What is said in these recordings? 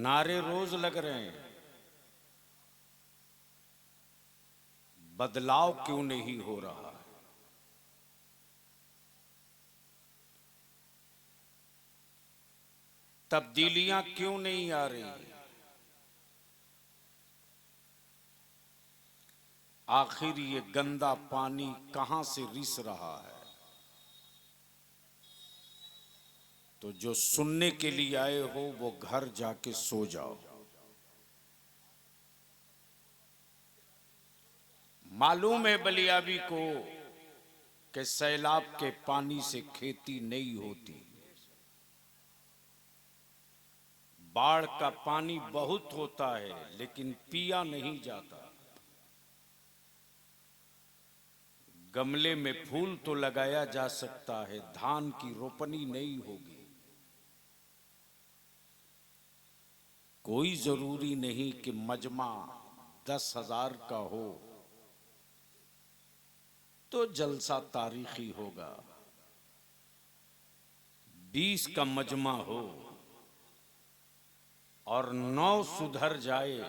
नारे रोज लग रहे हैं, बदलाव क्यों नहीं हो रहा है? तब्दीलियां क्यों नहीं आ रही? आखिर ये गंदा पानी कहां से रिस रहा है? तो जो सुनने के लिए आए हो वो घर जाके सो जाओ। मालूम है बलियाबी को कि सैलाब के पानी से खेती नहीं होती। बाढ़ का पानी बहुत होता है लेकिन पिया नहीं जाता। गमले में फूल तो लगाया जा सकता है, धान की रोपनी नहीं होगी। कोई जरूरी नहीं कि मजमा 10,000 का हो तो जलसा तारीखी होगा। 20 का मजमा हो और 9 सुधर जाए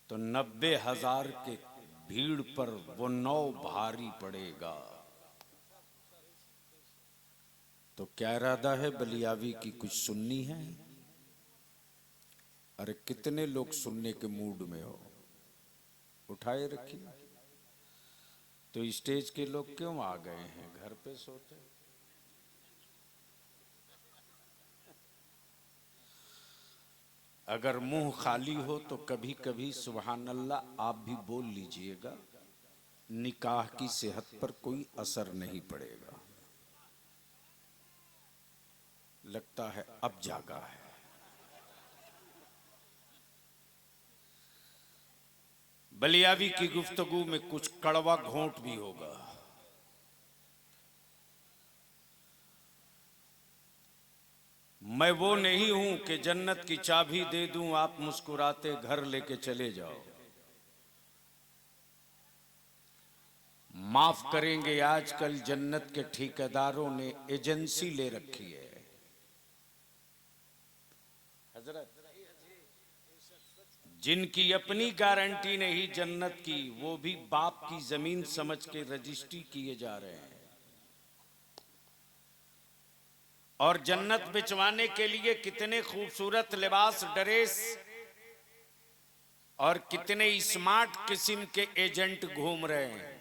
तो 90,000 के भीड़ पर वो 9 भारी पड़ेगा। तो क्या इरादा है बलियावी की? कुछ सुननी है? अरे कितने लोग सुनने के मूड में हो? उठाए रखिए। तो स्टेज के लोग क्यों आ गए हैं? घर पे सोते। अगर मुंह खाली हो तो कभी कभी सुभान अल्लाह आप भी बोल लीजिएगा, निकाह की सेहत पर कोई असर नहीं पड़ेगा। लगता है अब जागा है। बलियावी की गुफ्तगू में कुछ कड़वा घोंट भी होगा। मैं वो नहीं हूं कि जन्नत की चाबी दे दूं, आप मुस्कुराते घर लेके चले जाओ। माफ करेंगे, आजकल जन्नत के ठेकेदारों ने एजेंसी ले रखी है। हजरत, जिनकी अपनी गारंटी नहीं जन्नत की, वो भी बाप की जमीन समझ के रजिस्ट्री किए जा रहे हैं। और जन्नत बिचवाने के लिए कितने खूबसूरत लिबास, ड्रेस और कितने स्मार्ट किस्म के एजेंट घूम रहे हैं।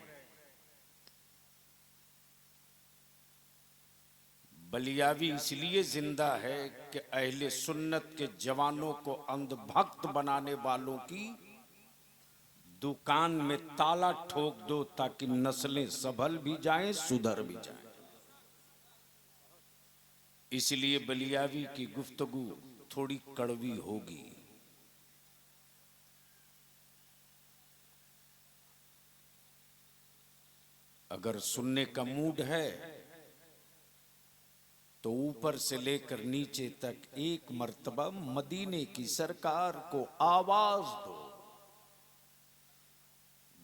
बलियावी इसलिए जिंदा है कि अहले सुन्नत के जवानों को अंधभक्त बनाने वालों की दुकान में ताला ठोक दो ताकि नस्लें संभल भी जाएं, सुधर भी जाएं। इसलिए बलियावी की गुफ्तगू थोड़ी कड़वी होगी। अगर सुनने का मूड है तो ऊपर से लेकर नीचे तक एक मर्तबा मदीने की सरकार को आवाज दो।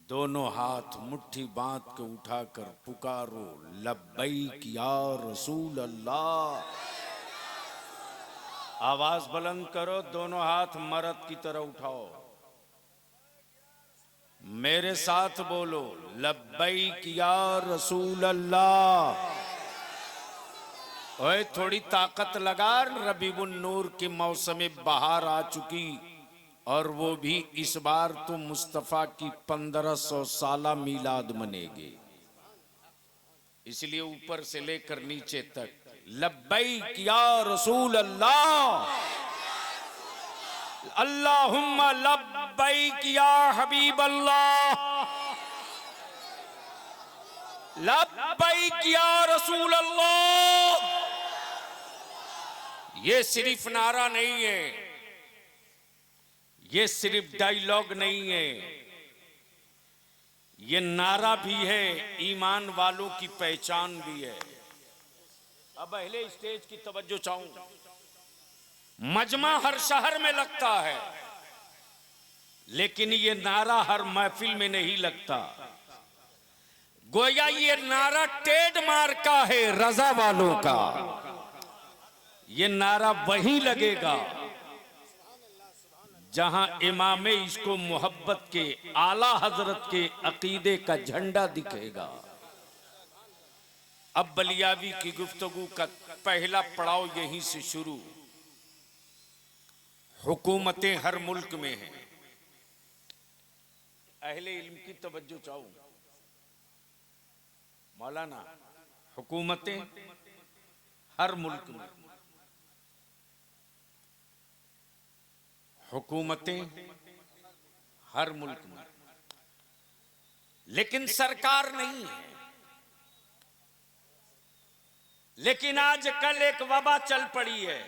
दोनों हाथ मुट्ठी बांध के उठाकर पुकारो, लब्बैक या रसूल अल्लाह। आवाज बुलंद करो, दोनों हाथ मर्द की तरह उठाओ, मेरे साथ बोलो, लब्बैक या रसूल अल्लाह। ओए थोड़ी ताकत लगा, रबीउन नूर की मौसम बहार आ चुकी और वो भी इस बार तो मुस्तफा की 1500 साला मीलाद मनेगी। इसलिए ऊपर से लेकर नीचे तक लब्बैक या रसूल अल्लाह, अल्लाहुम्मा लब्बैक या हबीब अल्लाह, लब्बैक या रसूल अल्लाह। ये सिर्फ नारा नहीं है, ये सिर्फ डायलॉग नहीं है, ये नारा भी है, ईमान वालों की पहचान भी है। अब अहले स्टेज की तवज्जो चाहूं। मजमा हर शहर में लगता है लेकिन ये नारा हर महफिल में नहीं लगता। गोया ये नारा ट्रेडमार्क का है रजा वालों का। ये नारा वहीं लगेगा जहां इमाम इसको मोहब्बत के आला हजरत के अकीदे का झंडा दिखेगा। अब बलियावी की गुफ्तगू का पहला पड़ाव यहीं से शुरू। हुकूमतें हर मुल्क में हैं। अहले इल्म की तवज्जो चाहूं मौलाना, हुकूमतें हर मुल्क में, हुकूमतें हर मुल्क में, लेकिन सरकार नहीं है। लेकिन आज कल एक वबा चल पड़ी है।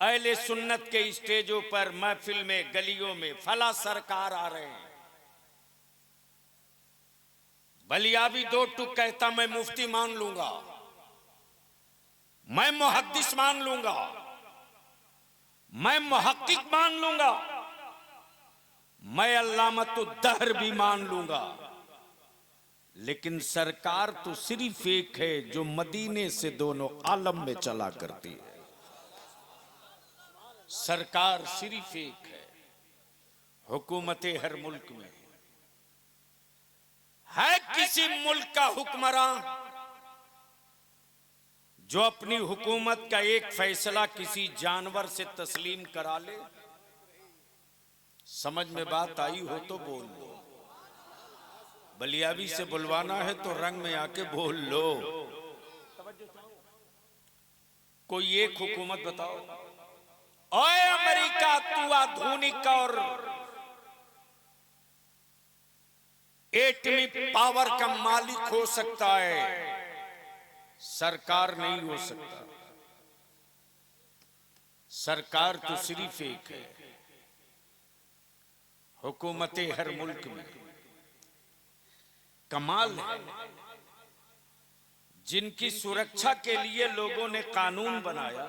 अहले सुन्नत के स्टेजों पर, महफिल में, गलियों में फला सरकार आ रहे हैं। बलियावी दो टुक कहता मैं मुफ्ती मान लूंगा, मैं मुहद्दिस मान लूंगा, मैं मुहक्किक मान लूंगा, मैं अल्लामतुद्दहर भी मान लूंगा। लेकिन सरकार तो सिर्फ एक है जो मदीने से दोनों आलम में चला करती है। सरकार सिर्फ एक है। हुकूमतें हर मुल्क में है। किसी मुल्क का हुक्मरान जो अपनी हुकूमत का एक फैसला किसी जानवर से तस्लीम करा ले? समझ में बात आई हो तो बोल लो। बलियावी से बुलवाना है तो रंग में आके बोल लो। कोई एक हुकूमत बताओ। ओए अमेरिका, तू आधुनिक और एटमी पावर का मालिक हो सकता है, सरकार नहीं हो सकता। सरकार तो सिर्फ एक है। हुकूमतें हर मुल्क में। कमाल है, जिनकी सुरक्षा के लिए लोगों ने कानून बनाया।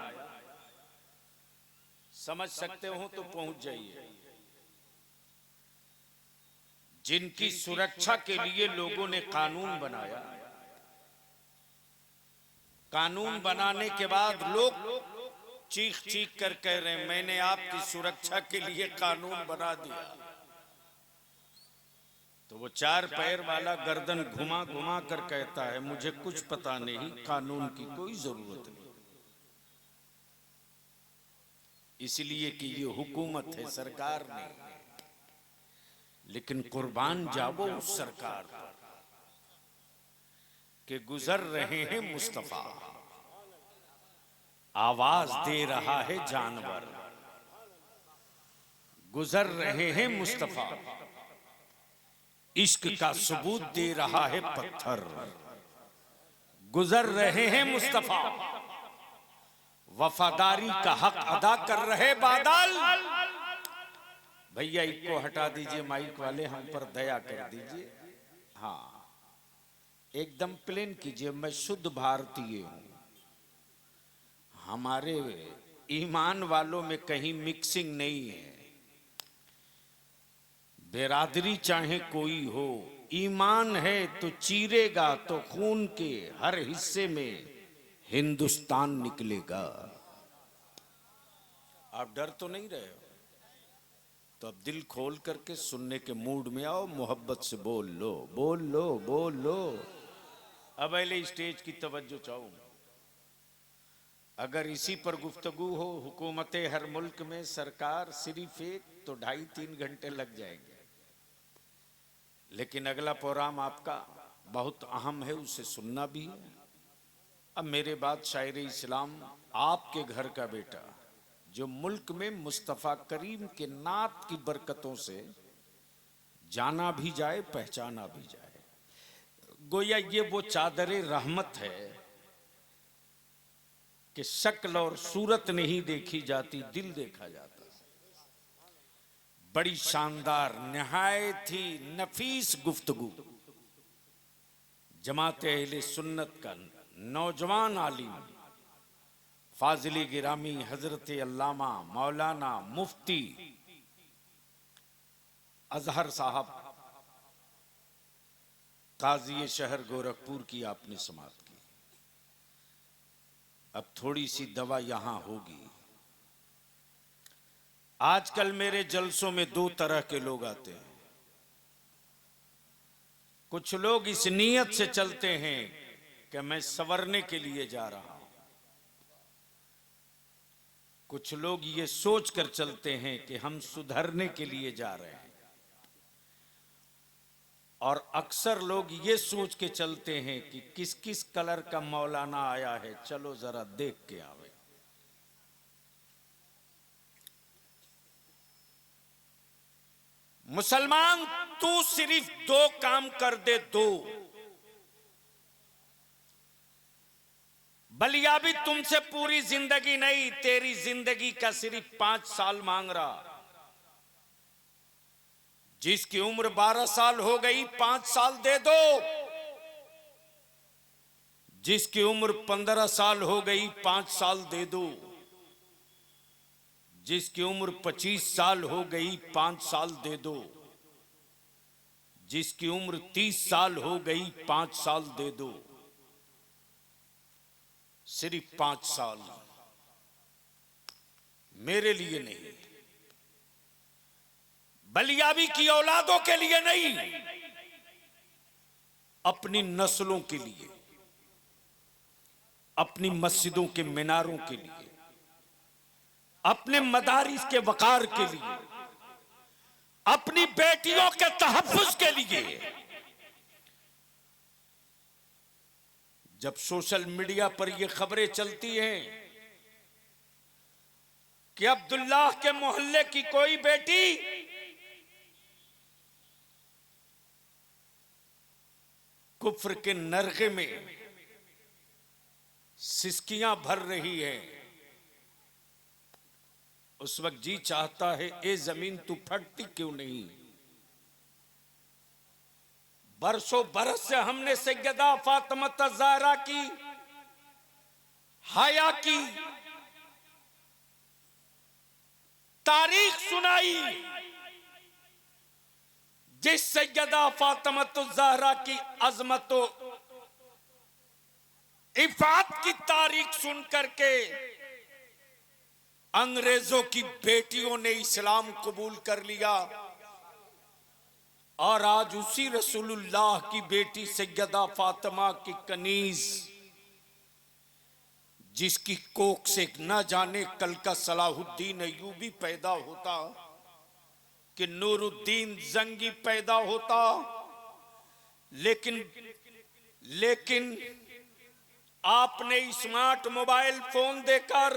समझ सकते हो तो पहुंच जाइए। जिनकी सुरक्षा के लिए लोगों ने कानून बनाया, कानून बनाने के बाद लोग चीख चीख कर कह रहे हैं मैंने आपकी सुरक्षा के लिए कानून बना दिया। तो वो चार पैर वाला गर्दन घुमा घुमा कर कहता है मुझे कुछ पता नहीं, कानून की कोई जरूरत नहीं। इसलिए कि ये हुकूमत है, सरकार नहीं। लेकिन कुर्बान जावो उस सरकार पर कि गुजर रहे हैं मुस्तफा, आवाज दे रहा है जानवर। गुजर रहे हैं मुस्तफा, इश्क का सबूत दे रहा है पत्थर। गुजर रहे हैं मुस्तफा, वफादारी का हक अदा कर रहे बादल। भैया इसको हटा दीजिए, माइक वाले हम पर दया कर दीजिए। हाँ, एकदम प्लेन कीजिए। मैं शुद्ध भारतीय हूं। हमारे ईमान वालों में कहीं मिक्सिंग नहीं है। बिरादरी चाहे कोई हो, ईमान है तो चीरेगा तो खून के हर हिस्से में हिंदुस्तान निकलेगा। आप डर तो नहीं रहे हो? तो अब दिल खोल करके सुनने के मूड में आओ, मोहब्बत से बोल लो, बोल लो, बोल लो। अब पहले स्टेज की तवज्जो चाहूं। अगर इसी पर गुफ्तगू हो, हुकूमतें हर मुल्क में, सरकार सिर्फ एक, तो 2.5-3 घंटे लग जाएंगे। लेकिन अगला प्रोग्राम आपका बहुत अहम है, उसे सुनना भी है। अब मेरे बाद शायर इस्लाम, आपके घर का बेटा, जो मुल्क में मुस्तफ़ा करीम के नात की बरकतों से जाना भी जाए, पहचाना भी जाए। गोया ये वो चादरे रहमत है कि शक्ल और सूरत नहीं देखी जाती, दिल देखा जाता। बड़ी शानदार, निहायत ही नफीस गुफ्तगू जमात अहले सुन्नत का नौजवान आलिम फाजिल गिरामी हजरत अल्लामा मौलाना मुफ्ती अजहर साहब काजी शहर गोरखपुर की आपने समाप्त की। अब थोड़ी सी दवा यहां होगी। आजकल मेरे जलसों में दो तरह के लोग आते हैं। कुछ लोग इस नीयत से चलते हैं कि मैं संवरने के लिए जा रहा हूं। कुछ लोग ये सोच कर चलते हैं कि हम सुधरने के लिए जा रहे हैं। और अक्सर लोग ये सोच के चलते हैं कि किस किस कलर का मौलाना आया है, चलो जरा देख के आवे। मुसलमान तू सिर्फ दो काम कर दे, दो। बलिया भी तुमसे पूरी जिंदगी नहीं, तेरी जिंदगी का सिर्फ 5 साल मांग रहा। जिसकी उम्र 12 साल हो गई 5 साल दे दो। जिसकी उम्र 15 साल हो गई 5 साल दे दो। जिसकी उम्र 25 साल हो गई 5 साल दे दो। जिसकी उम्र 30 साल हो गई 5 साल दे दो। सिर्फ 5 साल, मेरे लिए नहीं, बलियाबी की औलादों के लिए नहीं, अपनी नस्लों के लिए, अपनी मस्जिदों के मीनारों के लिए, अपने मदारिस के वकार के लिए, अपनी बेटियों के तहफ्फुज के लिए। जब सोशल मीडिया पर यह खबरें चलती हैं कि अब्दुल्लाह के मोहल्ले की कोई बेटी कुफ्र के नरगे में सिसकियां भर रही है, उस वक्त जी चाहता है ए जमीन तू फटती क्यों नहीं। बरसों बरस से हमने सैयदा फातिमा ज़हरा की हया की तारीख सुनाई। जिस सैयदा फातिमा ज़हरा की अजमतो इफात की तारीख सुन करके अंग्रेजों की बेटियों ने इस्लाम कबूल कर लिया। और आज उसी रसूलुल्लाह की बेटी सैयदा फातिमा की कनीज, जिसकी कोख से न जाने कल का सलाहुद्दीन अय्यूबी पैदा होता कि नूरुद्दीन जंगी पैदा होता, लेकिन आपने स्मार्ट मोबाइल फोन देकर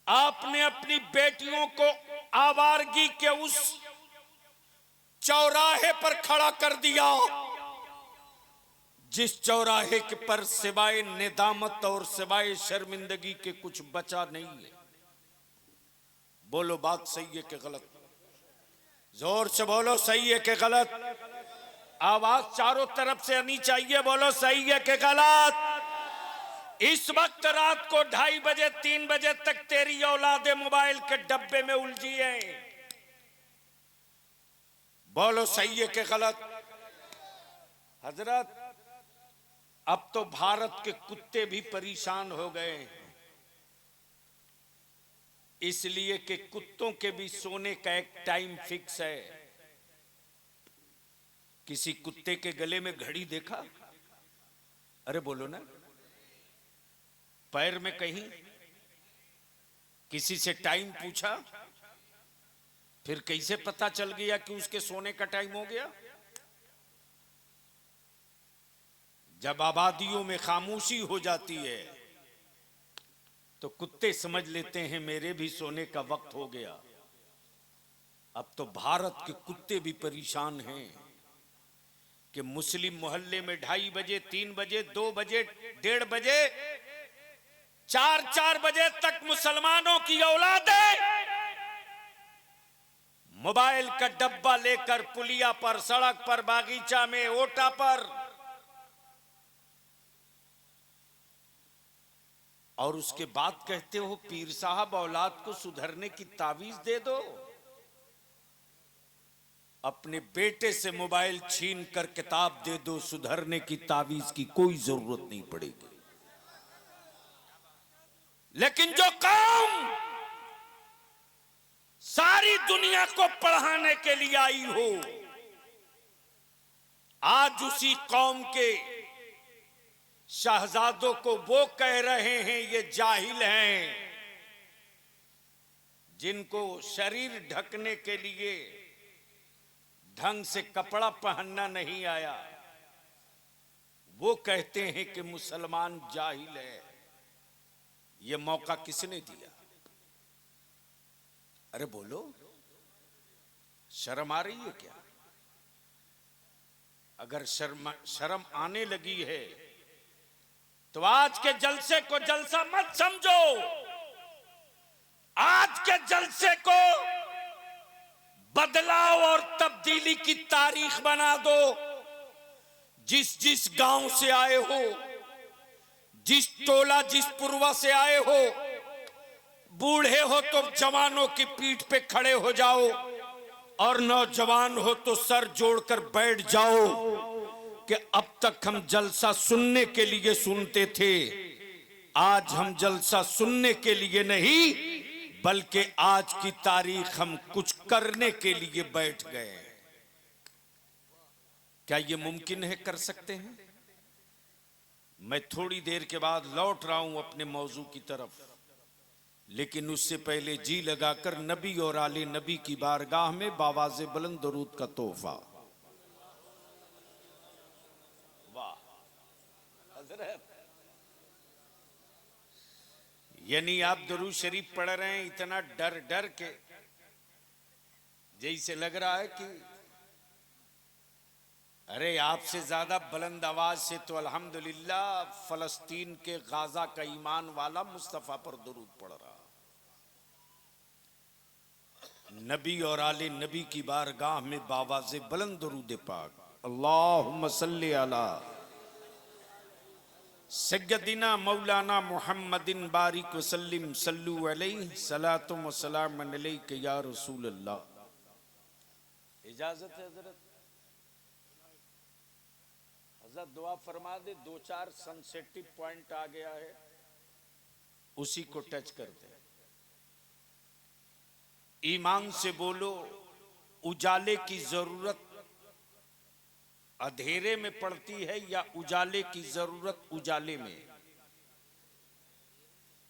आपने अपनी बेटियों को आवारगी के उस चौराहे पर खड़ा कर दिया जिस चौराहे के पर सिवाय निदामत और सिवाय शर्मिंदगी के कुछ बचा नहीं है। बोलो बात सही है कि गलत? जोर से बोलो, सही है कि गलत? आवाज चारों तरफ से आनी चाहिए, बोलो सही है कि गलत? इस वक्त रात को 2:30 बजे 3 बजे तक तेरी औलादे मोबाइल के डब्बे में उलझी है। बोलो सही है कि गलत? हजरत, अब तो भारत के कुत्ते भी परेशान हो गए हैं, इसलिए कि कुत्तों के भी सोने का एक टाइम फिक्स है। किसी कुत्ते के गले में घड़ी देखा? अरे बोलो ना। पैर में कहीं किसी से टाइम पूछा? फिर कैसे पता चल गया कि उसके सोने का टाइम हो गया? जब आबादियों में खामोशी हो जाती है तो कुत्ते समझ लेते हैं मेरे भी सोने का वक्त हो गया। अब तो भारत के कुत्ते भी परेशान हैं कि मुस्लिम मोहल्ले में 2:30 बजे 3 बजे 2 बजे 1:30 बजे 4 बजे तक मुसलमानों की औलादें मोबाइल का डब्बा लेकर पुलिया पर, सड़क पर, बागीचा में, ओटा पर, और उसके बाद कहते हो पीर साहब औलाद को सुधरने की तावीज दे दो। अपने बेटे से मोबाइल छीन कर किताब दे दो, सुधरने की तावीज की कोई जरूरत नहीं पड़ेगी। लेकिन जो कौम सारी दुनिया को पढ़ाने के लिए आई हो, आज उसी कौम के शहजादों को वो कह रहे हैं ये जाहिल हैं, जिनको शरीर ढकने के लिए ढंग से कपड़ा पहनना नहीं आया, वो कहते हैं कि मुसलमान जाहिल है। ये मौका किसने दिया? अरे बोलो, शर्म आ रही है क्या? अगर शर्म आने लगी है तो आज के जलसे को जलसा मत समझो, आज के जलसे को बदलाव और तब्दीली की तारीख बना दो। जिस जिस गांव से आए हो, जिस टोला जिस पुरवा से आए हो, बूढ़े हो तो जवानों की पीठ पे खड़े हो जाओ, और नौजवान हो तो सर जोड़कर बैठ जाओ कि अब तक हम जलसा सुनने के लिए सुनते थे, आज हम जलसा सुनने के लिए नहीं बल्कि आज की तारीख हम कुछ करने के लिए बैठ गए। क्या ये मुमकिन है? कर सकते हैं? मैं थोड़ी देर के बाद लौट रहा हूं अपने मौजू की तरफ, लेकिन उससे पहले जी लगाकर नबी और आले नबी की बारगाह में बावाज़े बुलंद दरूद का तोहफा। वाह हज़रत, यानी आप दरूद शरीफ पढ़ रहे हैं इतना डर डर के, जैसे लग रहा है कि अरे आपसे ज्यादा बुलंद आवाज से तो अल्हम्दुलिल्लाह फलस्तीन के गाजा का ईमान वाला मुस्तफा पर दुरूद पढ़ रहा। नबी और आले नबी की बारगाह में बावाज़े बुलंद दुरूद पाक, अल्लाहुम्मा सल्ली अला सय्यदिना मौलाना मुहम्मदिन बारिक वसल्लिम सल्लु अलैहि सलातुम व सलाम अलैका या रसूल अल्लाह। इजाजत है हजरत? हजरत दुआ फरमा दे, दो चार सेंसिटिव पॉइंट आ गया है, उसी को टच करते हैं। ईमान से बोलो, उजाले की जरूरत अंधेरे में पड़ती है या उजाले की जरूरत उजाले में?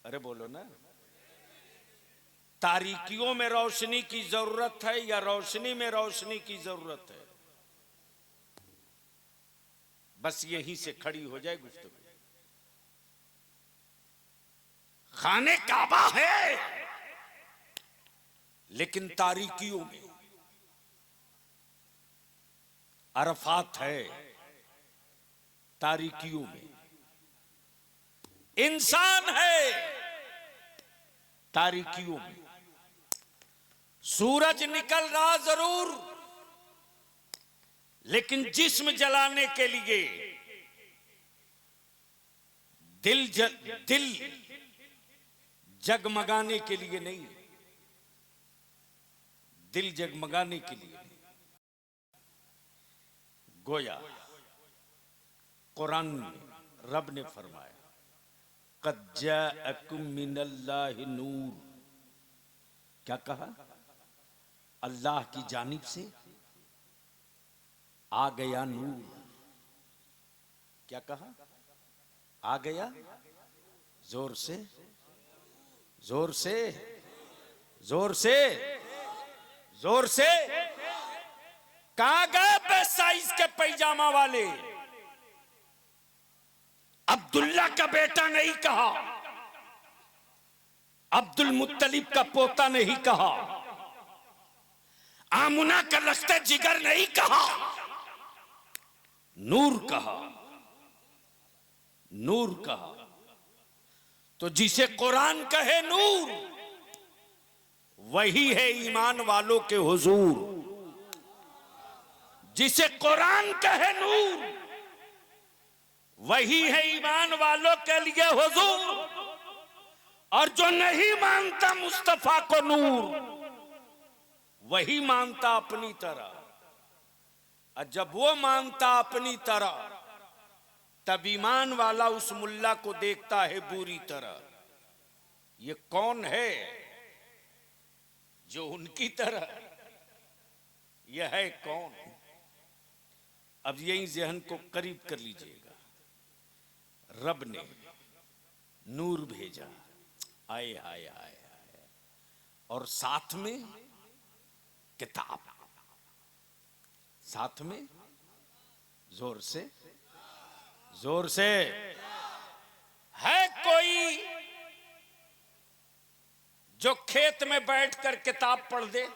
अरे बोलो ना। तारीकियों में रोशनी की जरूरत है या रोशनी में रोशनी की जरूरत है? बस यहीं से खड़ी हो जाए गुफ्तगू। खाने काबा है लेकिन तारीकियों में, अरफात है तारीकियों में, इंसान है तारीकियों में। सूरज निकल रहा जरूर, लेकिन जिस्म जलाने के लिए दिल जगमगाने के लिए नहीं, दिल जगमगाने के लिए नहीं। गोया कुरान में रब ने फरमाया, क़द जाअकुम मिनल्लाहि नूर। क्या कहा? अल्लाह की जानिब से आ गया नूर। क्या कहा? आ गया। जोर से, जोर से, जोर से, जोर से। कहां गए बे साइज के पैजामा वाले? अब्दुल्ला का बेटा नहीं कहा, अब्दुल मुत्तलिब का पोता नहीं कहा, आमुना का लश्ते जिगर नहीं कहा, नूर कहा, नूर कहा। तो जिसे कुरान कहे नूर, वही है ईमान वालों के हुजूर। जिसे कुरान कहे नूर, वही है ईमान वालों के लिए हुजूर। और जो नहीं मानता मुस्तफा को नूर, वही मानता अपनी तरह। और जब वो मानता अपनी तरह, तब ईमान वाला उस मुल्ला को देखता है बुरी तरह। ये कौन है जो उनकी तरह, यह है कौन। अब यही जहन को करीब कर लीजिएगा। रब ने नूर भेजा, आए हाय हाय, और साथ में किताब, साथ में जोर से, जोर से, है कोई जो खेत में बैठकर किताब पढ़ दे?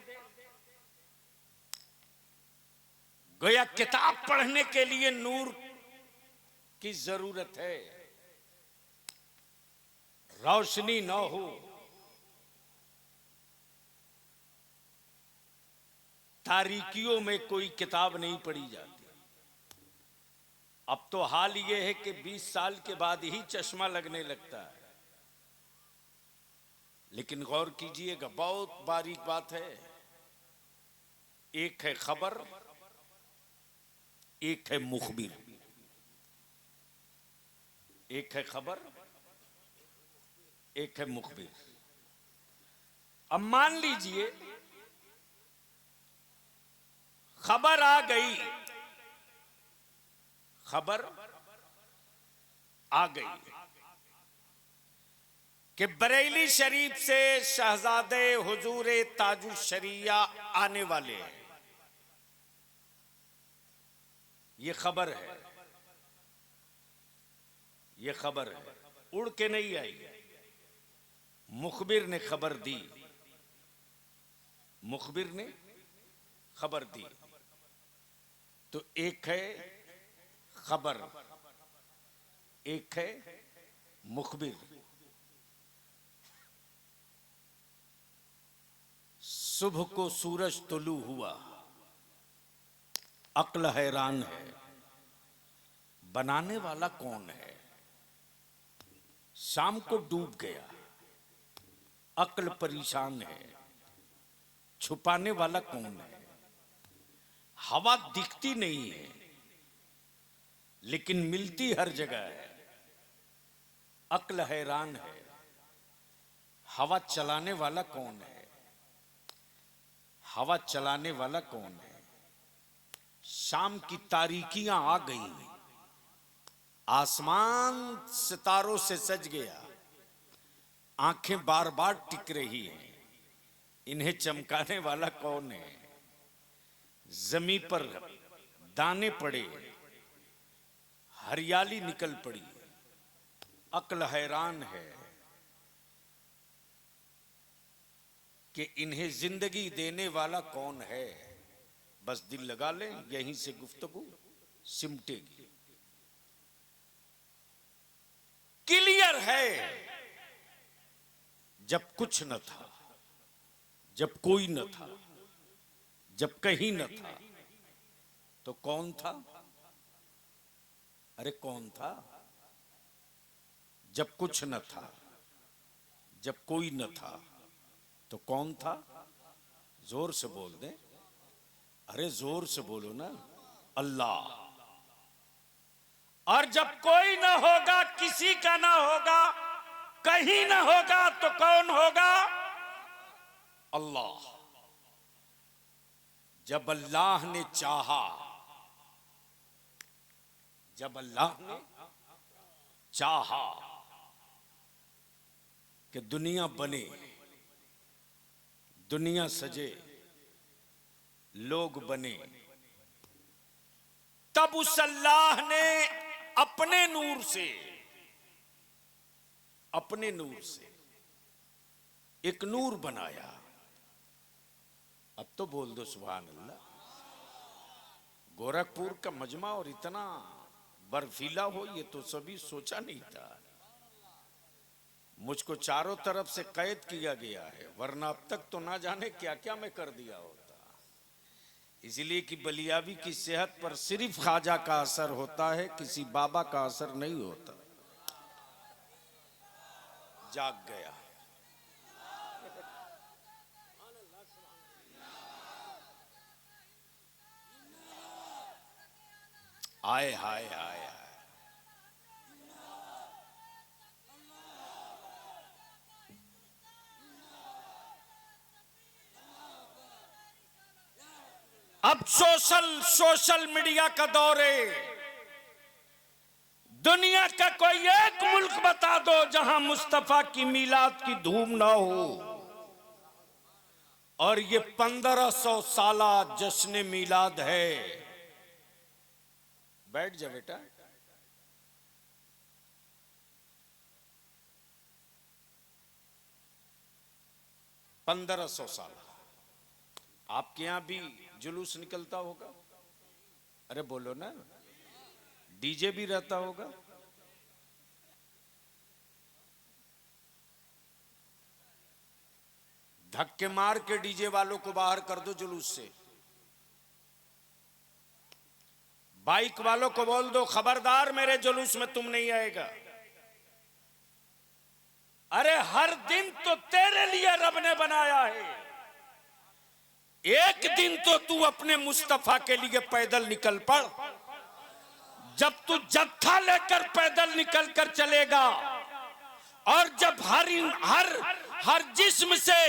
गोया किताब पढ़ने के लिए नूर की जरूरत है। रोशनी न हो, तारीकियों में कोई किताब नहीं पढ़ी जाती। अब तो हाल यह है कि 20 साल के बाद ही चश्मा लगने लगता है। लेकिन गौर कीजिएगा, बहुत बारीक बात है। एक है खबर, एक है मुखबिर। एक है खबर, एक है मुखबिर। अब मान लीजिए खबर आ गई, खबर आ गई कि बरेली शरीफ से शहजादे हुजूर ताजुश शरिया आने वाले हैं। ये खबर है, ये खबर है, उड़ के नहीं आई। मुखबिर ने खबर दी, मुखबिर ने खबर दी। तो एक है खबर, एक है मुखबिर। सुबह को सूरज तुलू हुआ, अक्ल हैरान है, बनाने वाला कौन है? शाम को डूब गया, अक्ल परेशान है, छुपाने वाला कौन है? हवा दिखती नहीं है लेकिन मिलती हर जगह है, अक्ल हैरान है, हवा चलाने वाला कौन है? हवा चलाने वाला कौन है? शाम की तारीकियां आ गई, आसमान सितारों से सज गया, आंखें बार बार टिक रही हैं। इन्हें चमकाने वाला कौन है? जमीन पर दाने पड़े, हरियाली निकल पड़ी, अक्ल हैरान है कि इन्हें जिंदगी देने वाला कौन है। बस दिल लगा लें, यहीं से गुफ्तगू सिमटेगी। क्लियर है, जब कुछ न था, जब कोई न था, जब कहीं न था, तो कौन था? अरे कौन था? जब कुछ न था, जब कोई न था, तो कौन था? जोर से बोल दे, अरे जोर से बोलो ना, अल्लाह। और जब कोई ना होगा, किसी का ना होगा, कहीं ना होगा, तो कौन होगा? अल्लाह। जब अल्लाह ने चाहा, जब अल्लाह ने चाहा कि दुनिया बने, दुनिया सजे, लोग बने, तब उस अल्लाह ने अपने नूर से, अपने नूर से एक नूर बनाया। अब तो बोल दो सुभान अल्लाह। गोरखपुर का मजमा और इतना बर्फीला हो, ये तो सभी सोचा नहीं था। मुझको चारों तरफ से कैद किया गया है, वरना अब तक तो ना जाने क्या क्या मैं कर दिया होता। इसलिए कि बलियावी की सेहत पर सिर्फ ख्वाजा का असर होता है, किसी बाबा का असर नहीं होता। जाग गया। आए हाय हाय हाय। अब सोशल मीडिया का दौर है। दुनिया का कोई एक मुल्क बता दो जहां मुस्तफा की मीलाद की धूम ना हो। और ये 1500 साला जश्न मीलाद है। बैठ जा बेटा। 1500 साल। आपके यहां भी जुलूस निकलता होगा? अरे बोलो ना। डीजे भी रहता होगा? धक्के मार के डीजे वालों को बाहर कर दो जुलूस से। बाइक वालों को बोल दो खबरदार मेरे जुलूस में तुम नहीं आएगा। अरे हर दिन तो तेरे लिए रब ने बनाया है। एक दिन तो तू अपने मुस्तफा के लिए पैदल निकल पड़। जब तू जत्था लेकर पैदल निकल कर चलेगा और जब हर जिस्म से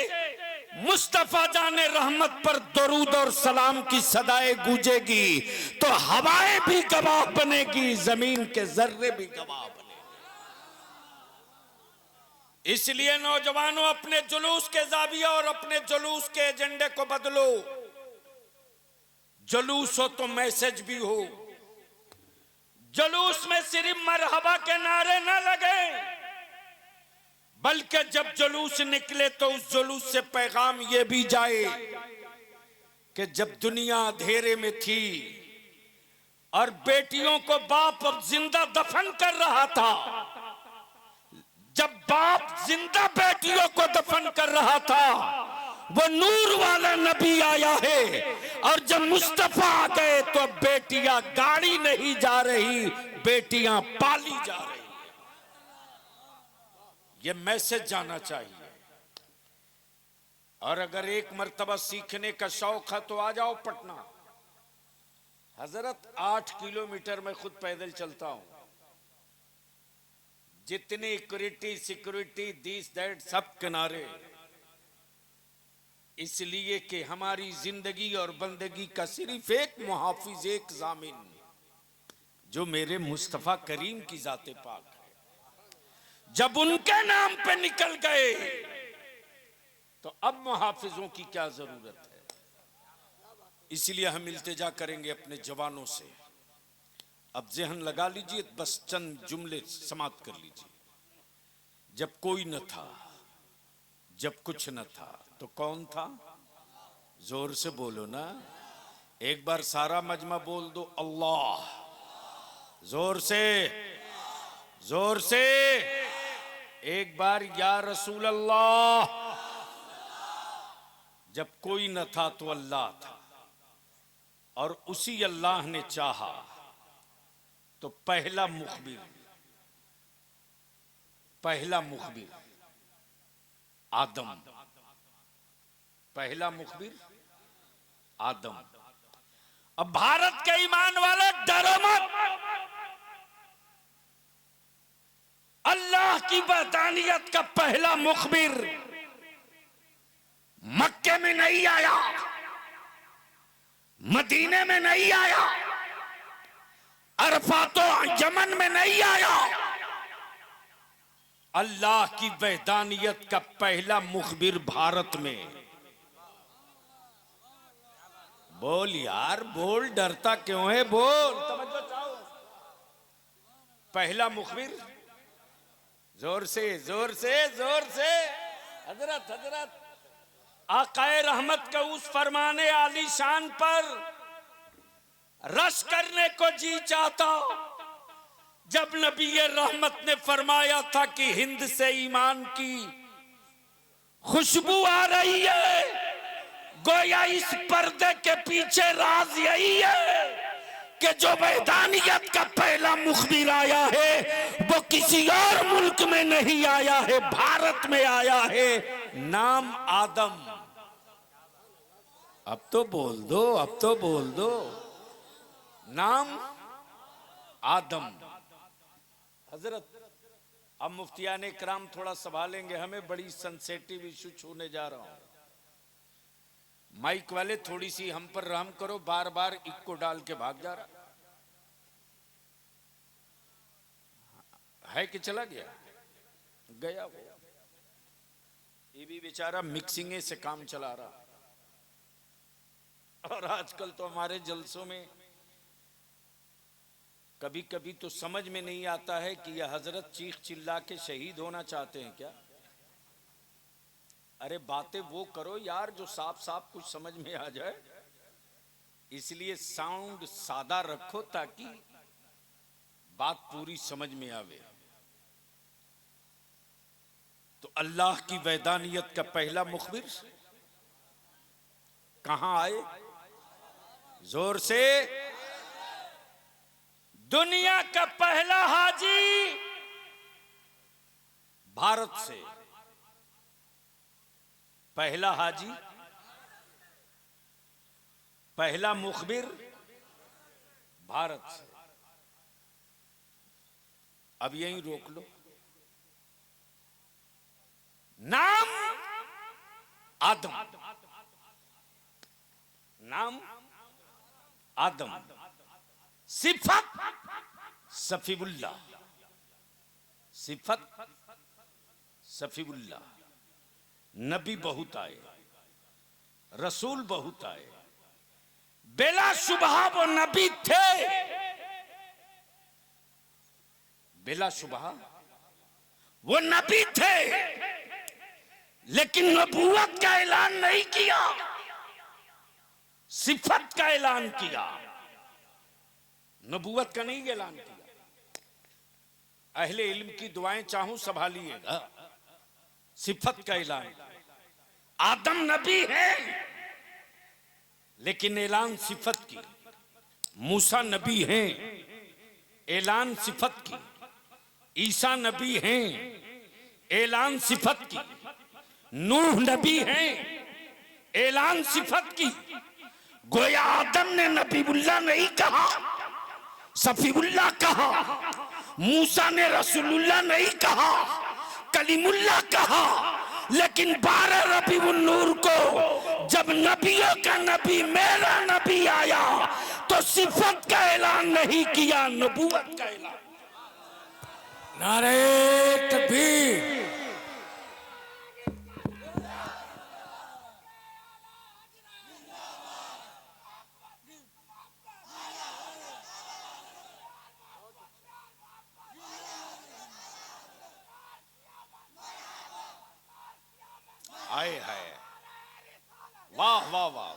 मुस्तफा जाने रहमत पर दरूद और सलाम की सदाएं गूंजेगी तो हवाएं भी गवाह बनेगी, जमीन के जर्रे भी गवाह बनेगी। इसलिए नौजवानों अपने जुलूस के जाविया और अपने जुलूस के एजेंडे को बदलो। जुलूस हो तो मैसेज भी हो। जुलूस में सिर्फ मरहबा के नारे न लगे, बल्कि जब जुलूस निकले तो उस जुलूस से पैगाम ये भी जाए कि जब दुनिया अंधेरे में थी और बेटियों को बाप जिंदा दफन कर रहा था, जब बाप जिंदा बेटियों को दफन कर रहा था, वो नूर वाला नबी आया है। और जब मुस्तफा आ गए तो बेटियां गाड़ी नहीं जा रही, बेटियां पाली जा रही। ये मैसेज जाना चाहिए। और अगर एक मर्तबा सीखने का शौक है तो आ जाओ पटना। हजरत 8 किलोमीटर में खुद पैदल चलता हूं। जितनी सिक्योरिटी दिस दैट सब किनारे, इसलिए कि हमारी जिंदगी और बंदगी का सिर्फ एक मुहाफिज, एक जामिन, जो मेरे मुस्तफा करीम की जाते पाक है। जब उनके नाम पे निकल गए तो अब मुहाफिजों की क्या जरूरत है। इसलिए हम इल्तिजा करेंगे अपने जवानों से। अब जहन लगा लीजिए, बस चंद जुमले समाप्त कर लीजिए। जब कोई न था, जब कुछ न था, तो कौन था? जोर से बोलो ना। एक बार सारा मजमा बोल दो, अल्लाह। जोर से, जोर से एक बार, या रसूल अल्लाह। जब कोई न था तो अल्लाह था, और उसी अल्लाह ने चाहा तो पहला मुखबिर आदम। पहला मुखबिर आदम। अब भारत के ईमान वाले डरो मत। अल्लाह की वहदानियत का पहला मुखबिर मक्के में नहीं आया, मदीने में नहीं आया, अरफातो यमन में नहीं आया। अल्लाह की वहदानियत का पहला मुखबिर भारत में। बोल यार बोल, डरता क्यों है? बोल, तवज्जो चाहो। पहला मुखबिर, जोर से जोर से जोर से। हजरत आकाए रहमत के उस फरमाने आली शान पर रश करने को जी चाहता जब नबी रहमत ने फरमाया था कि हिंद से ईमान की खुशबू आ रही है। गोया इस पर्दे के पीछे राज यही है कि जो वहदानियत का पहला मुखबिर आया है वो किसी और मुल्क में नहीं आया है, भारत में आया है। नाम आदम। अब तो बोल दो, अब तो बोल दो। नाम आदम। हजरत, अब मुफ्तियान इकराम थोड़ा संभालेंगे, हमें बड़ी सेंसिटिव इशू छूने जा रहा हूं। माइक वाले थोड़ी सी हम पर रहम करो, बार बार इक्को डाल के भाग जा रहा है कि चला गया गया वो। ये भी बेचारा मिक्सिंग से काम चला रहा। और आजकल तो हमारे जलसों में कभी कभी तो समझ में नहीं आता है कि यह हजरत चीख चिल्ला के शहीद होना चाहते हैं क्या। अरे बातें वो करो यार जो साफ साफ कुछ समझ में आ जाए। इसलिए साउंड सादा रखो ताकि बात पूरी समझ में आवे। तो अल्लाह की वैदानियत का पहला मुखबिर कहां आए? जोर से। दुनिया का पहला हाजी भारत से। पहला हाजी, पहला मुखबिर भारत से। अब यहीं रोक लो। नाम आदम, नाम आदम, सिफत सफीउल्लाह, सिफत सफीउल्लाह। नबी बहुत आए, रसूल बहुत आए, बेला शुबह वो नबी थे, बेला शुबह वो नबी थे, लेकिन नबूवत का ऐलान नहीं किया, सिफत का ऐलान किया, नबूवत का नहीं ऐलान किया। अहले इल्म की दुआएं चाहूं संभालिएगा। सिफत का ऐलान। आदम नबी है लेकिन ऐलान सिफत की। मूसा नबी हैं, ऐलान सिफत की। ईसा नबी हैं, ऐलान सिफत की। नूह नबी हैं, ऐलान सिफत की। गोया आदम ने नबीउल्लाह नहीं कहा, सफीउल्लाह कहा। मूसा ने रसूलुल्लाह नहीं कहा, कलीमुल्लाह कहा। लेकिन 12 रबीउन नूर को जब नबियों का नबी मेरा नबी आया तो सिफत का ऐलान नहीं किया, नबूवत का ऐलान। नारे तकबीर। आए हाय, वाह वाह वाह।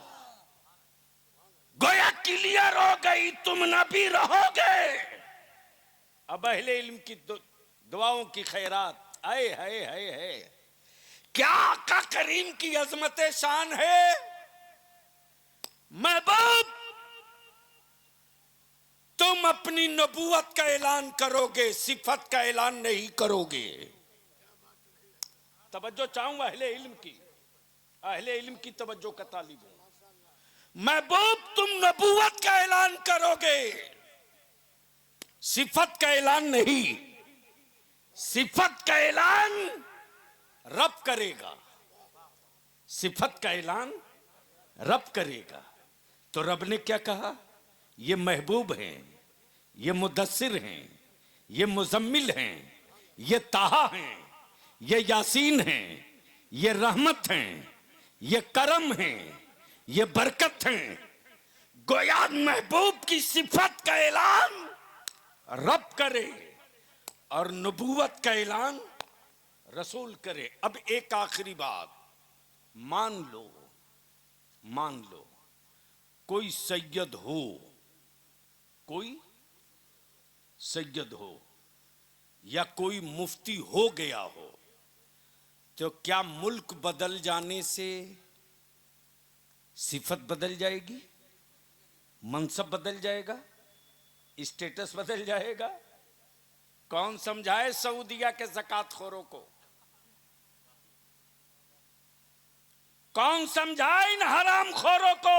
गोया क्लियर हो गई, तुम नबी रहोगे। अब अहले इल्म की दुआओं की खैरात। आए हाय हाय हाय, क्या आका करीम की अजमत शान है। महबूब तुम अपनी नबूवत का ऐलान करोगे, सिफत का ऐलान नहीं करोगे। तवज्जो चाहूंगा अहले इल्म की, अहले इल्म की तवज्जो का तालिब हूं। महबूब तुम नबूवत का ऐलान करोगे, सिफत का ऐलान नहीं। सिफत का ऐलान रब करेगा, सिफत का ऐलान रब करेगा। तो रब ने क्या कहा? ये महबूब हैं, ये मुदस्सिर हैं, ये मुजम्मिल हैं, ये ताहा हैं, ये यासीन हैं, ये रहमत हैं, ये करम हैं, ये बरकत हैं। गोया महबूब की सिफत का ऐलान रब करे और नबूवत का ऐलान रसूल करे। अब एक आखिरी बात, मान लो, मान लो कोई सैयद हो, कोई सैयद हो या कोई मुफ्ती हो गया हो, तो क्या मुल्क बदल जाने से सिफत बदल जाएगी? मनसब बदल जाएगा? स्टेटस बदल जाएगा? कौन समझाए सऊदिया के ज़कात खोरों को? कौन समझाए इन हराम खोरों को?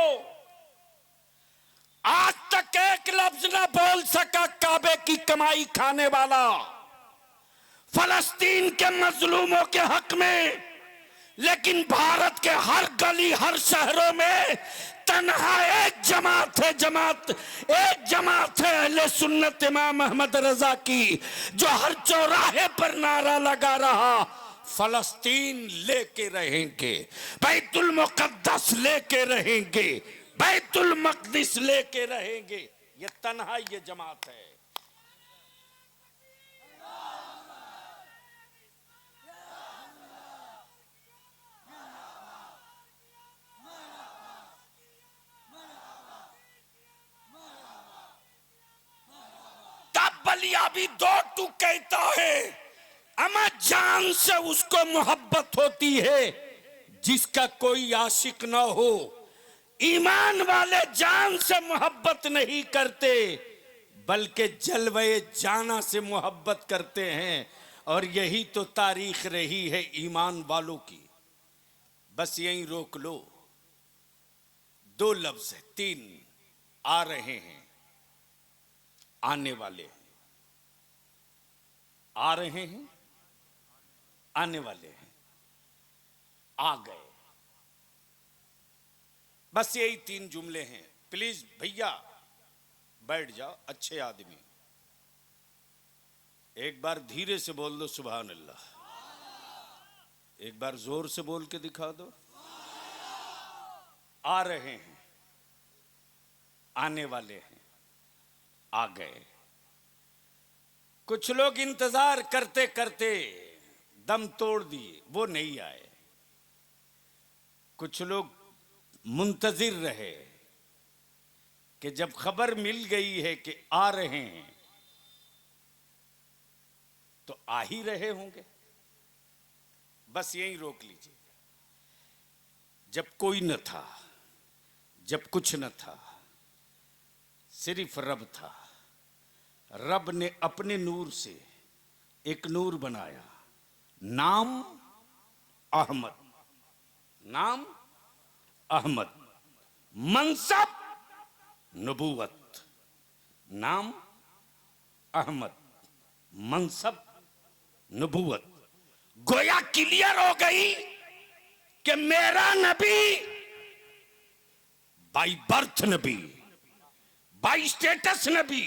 आज तक एक लफ्ज ना बोल सका काबे की कमाई खाने वाला, फलस्तीन के मजलूमों के हक में लेकिन भारत के हर गली हर शहरों में तन्हा एक जमात है, एक जमात है अहले सुन्नत इमाम अहमद रजा की, जो हर चौराहे पर नारा लगा रहा, फलस्तीन लेके रहेंगे, बैतुल मुकद्दस लेके रहेंगे, बैतुल मक़दिस लेके रहेंगे। ये तन्हा ये जमात है। बलिया भी दो टू कहता है, अमा जान से उसको मोहब्बत होती है जिसका कोई आशिक ना हो। ईमान वाले जान से मोहब्बत नहीं करते, बल्कि जलवे जाना से मोहब्बत करते हैं। और यही तो तारीख रही है ईमान वालों की। बस यहीं रोक लो। दो लफ्ज है, तीन आ रहे हैं, आने वाले हैं, आ रहे हैं, आने वाले हैं, आ गए। बस यही तीन जुमले हैं। प्लीज भैया बैठ जाओ, अच्छे आदमी। एक बार धीरे से बोल दो सुभान अल्लाह, एक बार जोर से बोल के दिखा दो। आ रहे हैं, आने वाले हैं, आ गए। कुछ लोग इंतजार करते करते दम तोड़ दिए, वो नहीं आए। कुछ लोग मुंतजिर रहे कि जब खबर मिल गई है कि आ रहे हैं तो आ ही रहे होंगे। बस यहीं रोक लीजिए। जब कोई न था, जब कुछ न था, सिर्फ रब था। रब ने अपने नूर से एक नूर बनाया, नाम अहमद, नाम अहमद, मनसब नबूवत, नाम अहमद, मनसब नबूवत। गोया क्लियर हो गई कि मेरा नबी by birth Nabi, by status Nabi,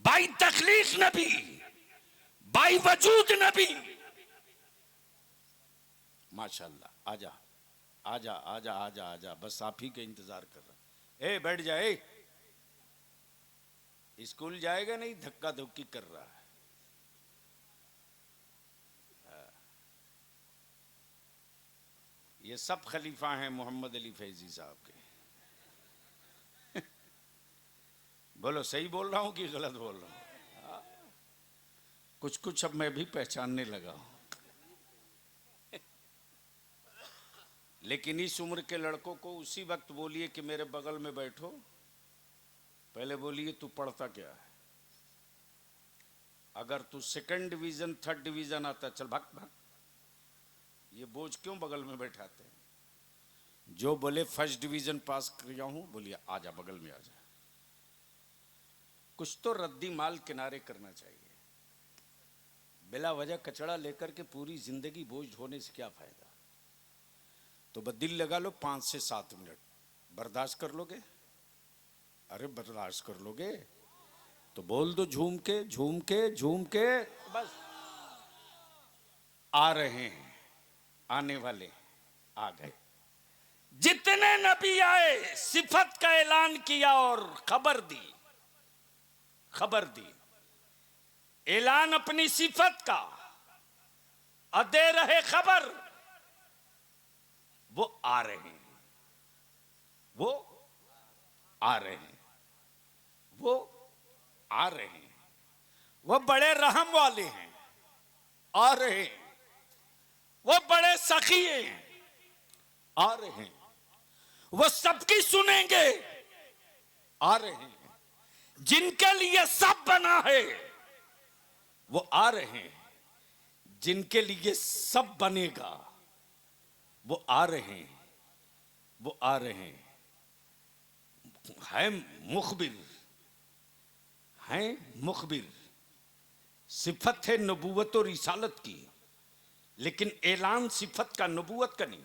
by तखलीक Nabi, by वजूद नबी। माशाल्लाह। आजा आजा आजा आजा आजा, बस आप ही के इंतजार कर रहा। ए बैठ जा। स्कूल जाएगा नहीं, धक्का धुक्की कर रहा है। ये सब खलीफा हैं मोहम्मद अली फैजी साहब के। बोलो सही बोल रहा हूं कि गलत बोल रहा हूं? कुछ कुछ अब मैं भी पहचानने लगा हूं। लेकिन इस उम्र के लड़कों को उसी वक्त बोलिए कि मेरे बगल में बैठो, पहले बोलिए तू पढ़ता क्या है। अगर तू सेकंड डिवीजन थर्ड डिवीजन आता, चल भाग भाग। ये बोझ क्यों बगल में बैठाते हैं? जो बोले फर्स्ट डिवीजन पास किया हूं, बोलिए आजा बगल में आजा। कुछ तो रद्दी माल किनारे करना चाहिए। बिला वजह कचड़ा लेकर के पूरी जिंदगी बोझ ढोने से क्या फायदा? तो बस दिल लगा लो, 5 से 7 मिनट बर्दाश्त कर लोगे? अरे बर्दाश्त कर लोगे तो बोल दो झूम के झूम के झूम के। बस आ रहे हैं, आने वाले, आ गए। जितने नबी आए सिफत का ऐलान किया और खबर दी, खबर दी, ऐलान अपनी सिफत का, और दे रहे खबर। वो आ रहे हैं, वो आ रहे हैं, वो आ रहे हैं। वो बड़े रहम वाले हैं, आ रहे हैं। वो बड़े सखी हैं, आ रहे हैं। वो सबकी सुनेंगे, आ रहे हैं। जिनके लिए सब बना है वो आ रहे हैं, जिनके लिए सब बनेगा वो आ रहे हैं, वो आ रहे हैं। है मुखबिर, है मुखबिर, सिफत है नबूवत और रिसालत की। लेकिन ऐलान सिफत का, नबूवत का नहीं,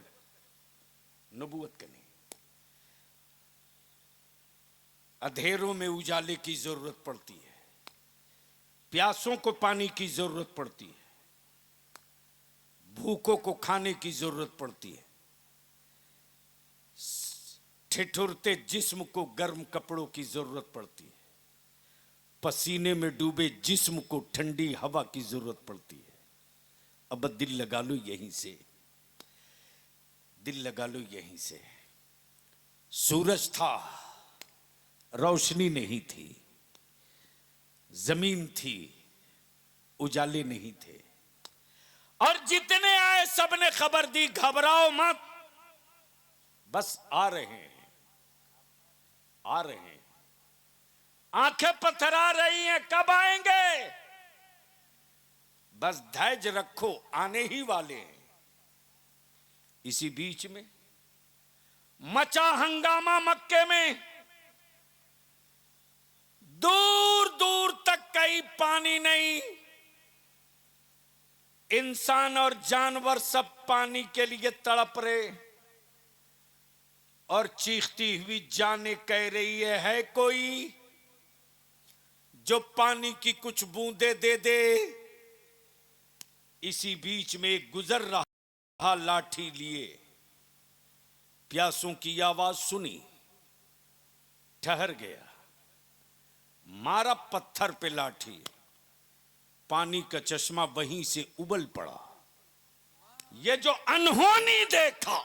नबूवत का नहीं। अंधेरों में उजाले की जरूरत पड़ती है, प्यासों को पानी की जरूरत पड़ती है, भूखों को खाने की जरूरत पड़ती है, ठिठुरते जिस्म को गर्म कपड़ों की जरूरत पड़ती है, पसीने में डूबे जिस्म को ठंडी हवा की जरूरत पड़ती है। अब दिल लगा लो यहीं से, दिल लगा लो यहीं से। सूरज था, रोशनी नहीं थी, जमीन थी, उजाले नहीं थे, और जितने आए सबने खबर दी, घबराओ मत, बस आ रहे हैं, आ रहे हैं। आंखें पथरा रही हैं, कब आएंगे? बस धैर्य रखो, आने ही वाले हैं। इसी बीच में मचा हंगामा मक्के में, दूर दूर तक कहीं पानी नहीं, इंसान और जानवर सब पानी के लिए तड़प रहे, और चीखती हुई जाने कह रही है कोई जो पानी की कुछ बूंदे दे दे। इसी बीच में एक गुजर रहा लाठी लिए, प्यासों की आवाज सुनी, ठहर गया, मारा पत्थर पे लाठी, पानी का चश्मा वहीं से उबल पड़ा। ये जो अनहोनी देखा,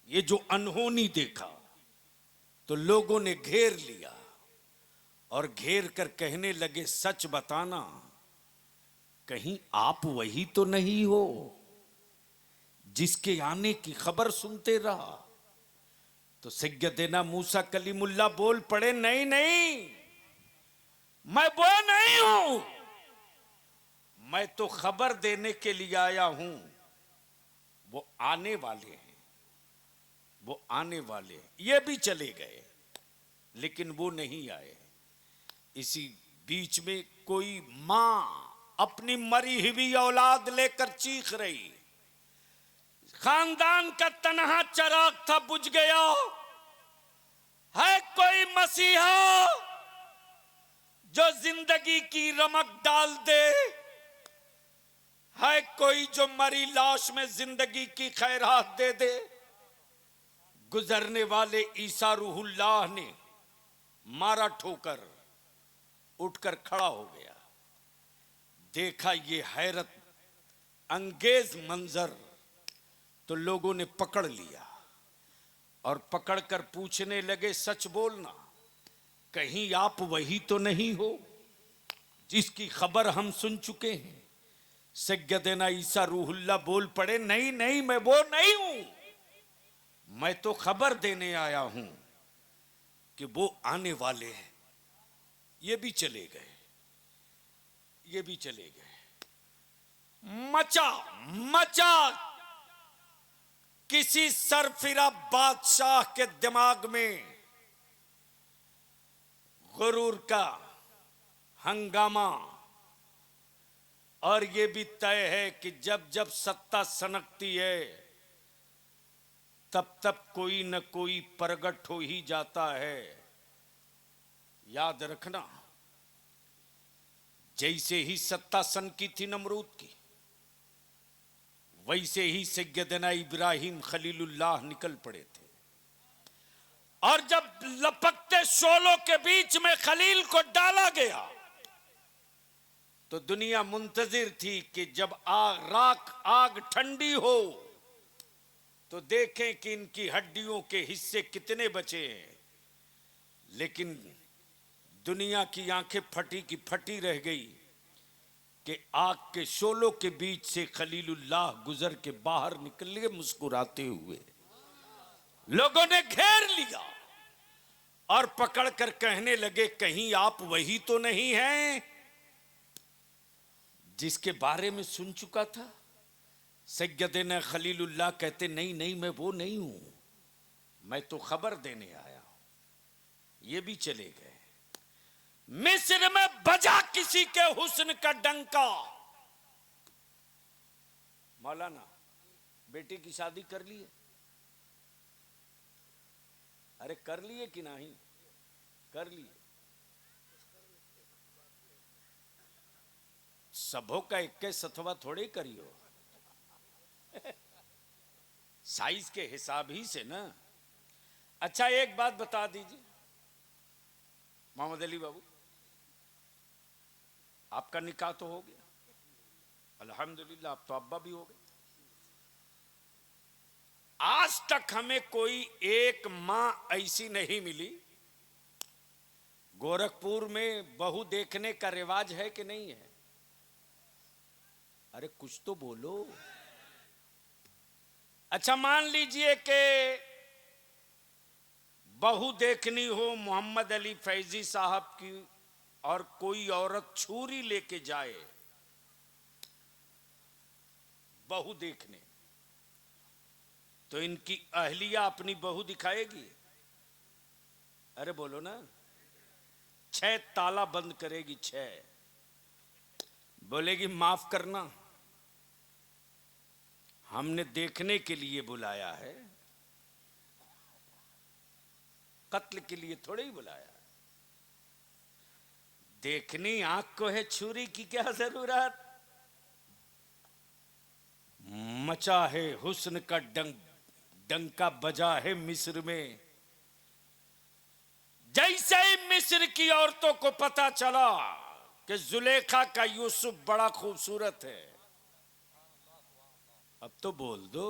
ये जो अनहोनी देखा, तो लोगों ने घेर लिया और घेर कर कहने लगे, सच बताना, कहीं आप वही तो नहीं हो जिसके आने की खबर सुनते रहा? तो सैयदना मूसा कलीमुल्लाह बोल पड़े, नहीं नहीं, मैं वो नहीं हूं, मैं तो खबर देने के लिए आया हूं। वो आने वाले हैं, वो आने वाले हैं। ये भी चले गए, लेकिन वो नहीं आए। इसी बीच में कोई मां अपनी मरी हुई औलाद लेकर चीख रही, खानदान का तनहा चराग था, बुझ गया। है कोई मसीहा जो जिंदगी की रमक डाल दे? है कोई जो मरी लाश में जिंदगी की खैरात दे दे? गुजरने वाले ईसा रूहुल्लाह ने मारा ठोकर, उठकर खड़ा हो गया। देखा ये हैरत अंगेज मंजर, तो लोगों ने पकड़ लिया और पकड़कर पूछने लगे, सच बोलना, कहीं आप वही तो नहीं हो जिसकी खबर हम सुन चुके हैं? सैयदना ईसा रूहुल्लाह बोल पड़े, नहीं नहीं, मैं वो नहीं हूं, मैं तो खबर देने आया हूं कि वो आने वाले हैं। ये भी चले गए, ये भी चले गए। मचा मचा किसी सरफिरा बादशाह के दिमाग में गुरूर का हंगामा, और ये भी तय है कि जब जब सत्ता सनकती है, तब तब कोई न कोई प्रगट हो ही जाता है। याद रखना, जैसे ही सत्ता सनकी थी नमरूद की, वैसे ही सैयदना इब्राहिम खलीलुल्लाह निकल पड़े थे, और जब लपकते शोलों के बीच में खलील को डाला गया, तो दुनिया मुंतजिर थी कि जब आग ठंडी हो तो देखें कि इनकी हड्डियों के हिस्से कितने बचे हैं। लेकिन दुनिया की आंखें फटी की फटी रह गई कि आग के शोलों के बीच से खलीलुल्लाह गुजर के बाहर निकले मुस्कुराते हुए। लोगों ने घेर लिया और पकड़कर कहने लगे, कहीं आप वही तो नहीं हैं जिसके बारे में सुन चुका था? सैयदना खलीलुल्लाह कहते, नहीं नहीं, मैं वो नहीं हूं, मैं तो खबर देने आया हूं। ये भी चले गए। मिस्र में बजा किसी के हुस्न का डंका, मौलाना बेटी की शादी कर ली है? अरे कर लिए कि नहीं? कर लिए। सबों का 21 थोड़े करियो, साइज के हिसाब ही से ना। अच्छा एक बात बता दीजिए मोहम्मद अली बाबू, आपका निकाह तो हो गया अल्हम्दुलिल्लाह, आप तो अब्बा भी हो गए। आज तक हमें कोई एक मां ऐसी नहीं मिली। गोरखपुर में बहू देखने का रिवाज है कि नहीं है? अरे कुछ तो बोलो। अच्छा मान लीजिए कि बहू देखनी हो मोहम्मद अली फैजी साहब की और कोई औरत छुरी लेके जाए बहू देखने, तो इनकी अहलिया अपनी बहू दिखाएगी? अरे बोलो ना। 6 ताला बंद करेगी, 6 बोलेगी माफ करना, हमने देखने के लिए बुलाया है, कत्ल के लिए थोड़े ही बुलाया। देखनी आंख को है, छुरी की क्या जरूरत? मचा है हुस्न का डंका बजा है मिस्र में। जैसे ही मिस्र की औरतों को पता चला कि जुलेखा का यूसुफ बड़ा खूबसूरत है, अब तो बोल दो।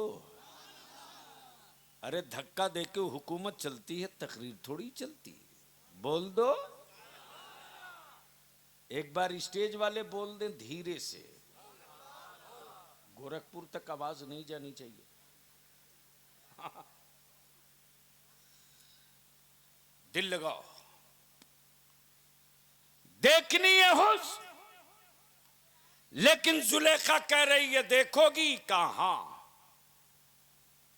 अरे धक्का देके हुकूमत चलती है, तकरीर थोड़ी चलती। बोल दो। एक बार स्टेज वाले बोल दें धीरे से, गोरखपुर तक आवाज नहीं जानी चाहिए। दिल लगाओ। देखनी है हुस्न, लेकिन जुलेखा कह रही है देखोगी कहां?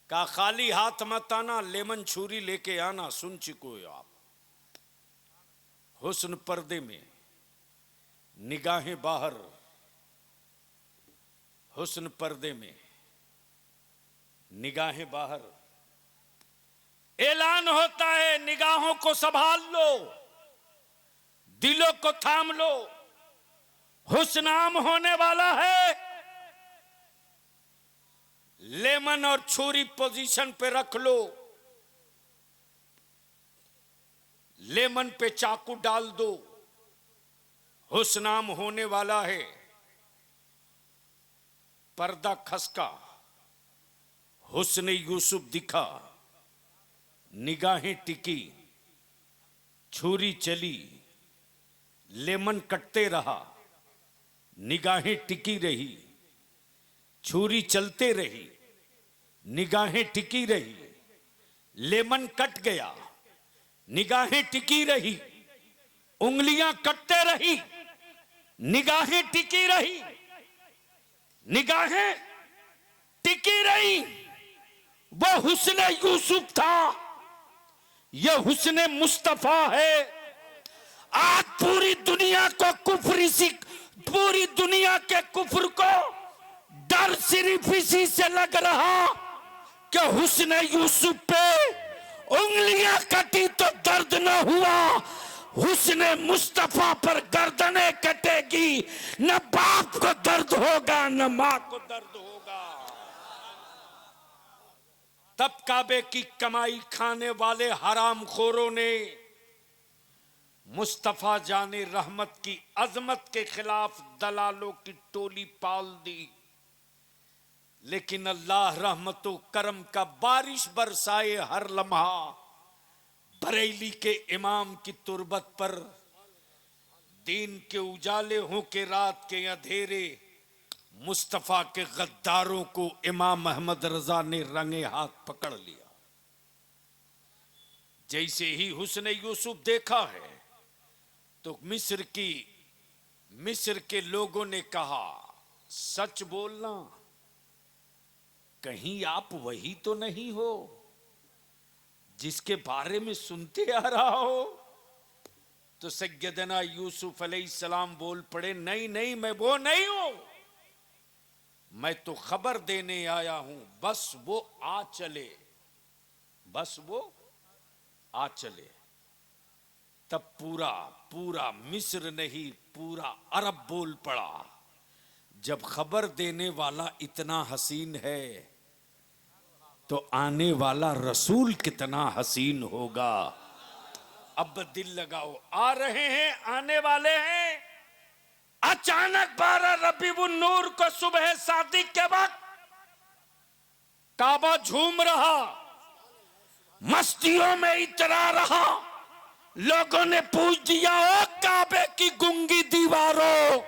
का खाली हाथ मत आना, लेमन छुरी लेके आना। सुन चुको हो आप। हुस्न पर्दे में, निगाहें बाहर। हुस्न पर्दे में, निगाहें बाहर। ऐलान होता है निगाहों को संभाल लो, दिलों को थाम लो, हुस्न आम होने वाला है। लेमन और छुरी पोजीशन पे रख लो, लेमन पे चाकू डाल दो, हुस्न आम होने वाला है। पर्दा खसका, हुस्न यूसुफ दिखा, निगाहें टिकी, छुरी चली, लेमन कटते रहा, निगाहें टिकी रही, छुरी चलते रही, निगाहें टिकी रही, लेमन कट गया, निगाहें टिकी रही, उंगलियां कटते रही, निगाहें टिकी रही, निगाहें टिकी रही। वो हुस्न यूसुफ था, यह हुस्न मुस्तफा है। आज पूरी दुनिया को पूरी दुनिया के कुफ्र को डर सिर्फ इसी से लग रहा कि हुस्न यूसुफ पे उंगलियां कटी तो दर्द न हुआ, हुस्न मुस्तफा पर गर्दनें कटेगी, न बाप को दर्द होगा न मां को दर्द होगा। तब काबे की कमाई खाने वाले हरामखोरों ने मुस्तफा जाने रहमत की अजमत के खिलाफ दलालों की टोली पाल दी। लेकिन अल्लाह रहमतो करम का बारिश बरसाए हर लम्हा। बरेली के इमाम की तुरबत पर दिन के उजाले हो के रात के अंधेरे, मुस्तफा के गद्दारों को इमाम अहमद रजा ने रंगे हाथ पकड़ लिया। जैसे ही हुस्न यूसुफ देखा है तो मिस्र के लोगों ने कहा, सच बोलना, कहीं आप वही तो नहीं हो जिसके बारे में सुनते आ रहा हो? तो सैयदना यूसुफ अलैहिस्सलाम बोल पड़े, नहीं नहीं, मैं वो नहीं हूं, मैं तो खबर देने आया हूं, बस वो आ चले, बस वो आ चले। तब पूरा पूरा मिस्र नहीं, पूरा अरब बोल पड़ा, जब खबर देने वाला इतना हसीन है तो आने वाला रसूल कितना हसीन होगा। अब दिल लगाओ, आ रहे हैं, आने वाले हैं। अचानक 12 रबीउन नूर को सुबह सादिक के वक्त काबा झूम रहा, मस्तियों में इतरा रहा। लोगों ने पूछ दिया, ओ काबे की गूंगी दीवारों,